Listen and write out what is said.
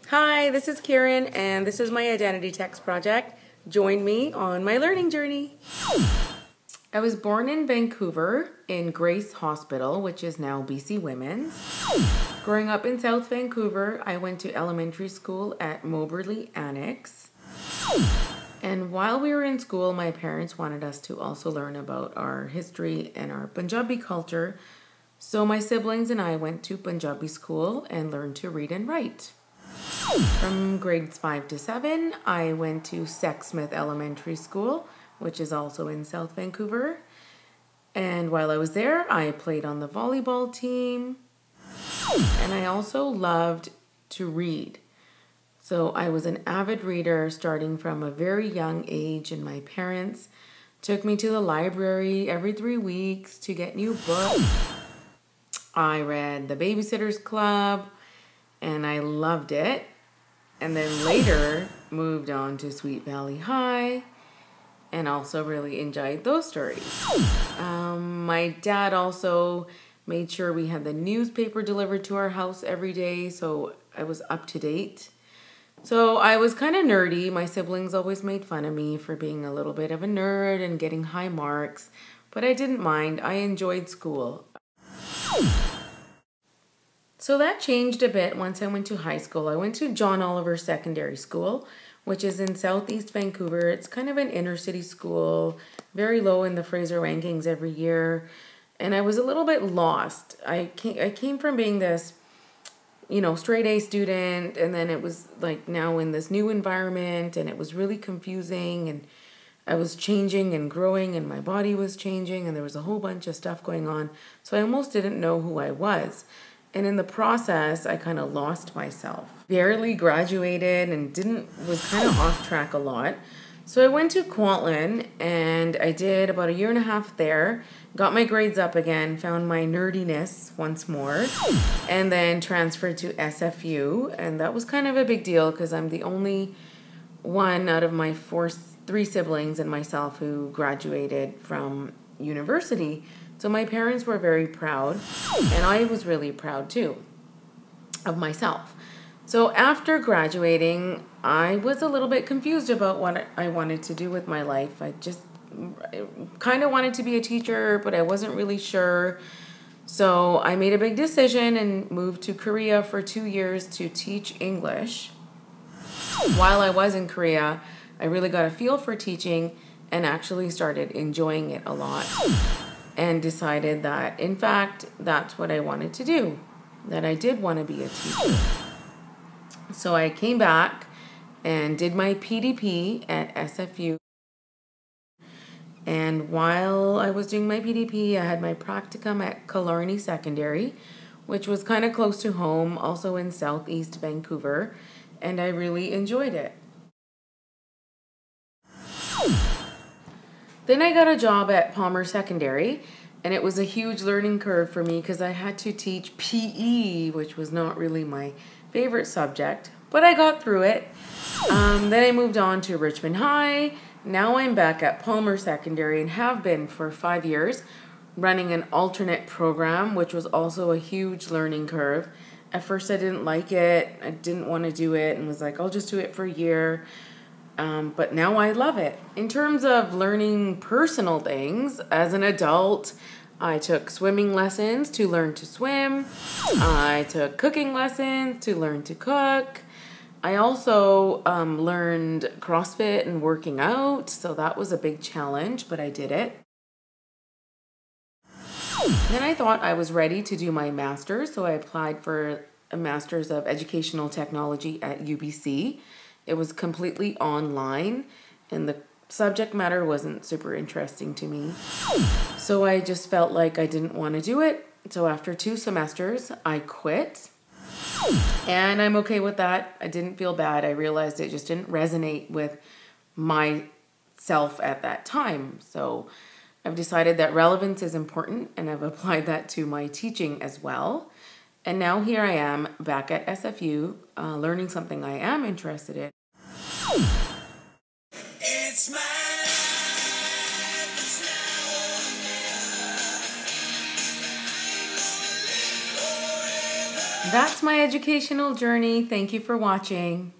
Hi, this is Karen, and this is my Identity Text project. Join me on my learning journey. I was born in Vancouver in Grace Hospital, which is now BC Women's. Growing up in South Vancouver, I went to elementary school at Moberly Annex. And while we were in school, my parents wanted us to also learn about our history and our Punjabi culture. So my siblings and I went to Punjabi school and learned to read and write. From grades 5 to 7, I went to Sexsmith Elementary School, which is also in South Vancouver. And while I was there, I played on the volleyball team. And I also loved to read. So I was an avid reader starting from a very young age, and my parents took me to the library every 3 weeks to get new books. I read The Babysitter's Club, and I loved it. And then later moved on to Sweet Valley High and also really enjoyed those stories. My dad also made sure we had the newspaper delivered to our house every day, so I was up to date. So I was kind of nerdy. My siblings always made fun of me for being a little bit of a nerd and getting high marks, but I didn't mind. I enjoyed school. So that changed a bit once I went to high school. I went to John Oliver Secondary School, which is in Southeast Vancouver. It's kind of an inner city school, very low in the Fraser rankings every year. And I was a little bit lost. I came from being this, straight A student, and then it was like now in this new environment, and it was really confusing, and I was changing and growing, and my body was changing, and there was a whole bunch of stuff going on. So I almost didn't know who I was. And in the process, I kind of lost myself. Barely graduated and was kind of off track a lot. So I went to Kwantlen and I did about 1.5 years there, got my grades up again, found my nerdiness once more, and then transferred to SFU. And that was kind of a big deal because I'm the only one out of my three siblings and myself who graduated from university. So my parents were very proud, and I was really proud too of myself. So after graduating, I was a little bit confused about what I wanted to do with my life. I just kind of wanted to be a teacher, but I wasn't really sure. So I made a big decision and moved to Korea for 2 years to teach English. While I was in Korea, I really got a feel for teaching and actually started enjoying it a lot. And decided that, in fact, that's what I wanted to do, that I did want to be a teacher. So I came back and did my PDP at SFU. And while I was doing my PDP, I had my practicum at Killarney Secondary, which was kind of close to home, also in Southeast Vancouver, and I really enjoyed it. Then I got a job at Palmer Secondary, and it was a huge learning curve for me because I had to teach PE, which was not really my favorite subject, but I got through it. Then I moved on to Richmond High. Now I'm back at Palmer Secondary and have been for 5 years, running an alternate program, which was also a huge learning curve. At first I didn't like it. I didn't want to do it and was like, I'll just do it for a year. But now I love it. In terms of learning personal things, as an adult, I took swimming lessons to learn to swim. I took cooking lessons to learn to cook. I also learned CrossFit and working out, so that was a big challenge, but I did it. Then I thought I was ready to do my master's, so I applied for a Master's of Educational Technology at UBC. It was completely online, and the subject matter wasn't super interesting to me. So I just felt like I didn't want to do it. So after 2 semesters, I quit. And I'm okay with that. I didn't feel bad. I realized it just didn't resonate with myself at that time. So I've decided that relevance is important, and I've applied that to my teaching as well. And now here I am back at SFU, learning something I am interested in. It's my life, That's my educational journey. Thank you for watching.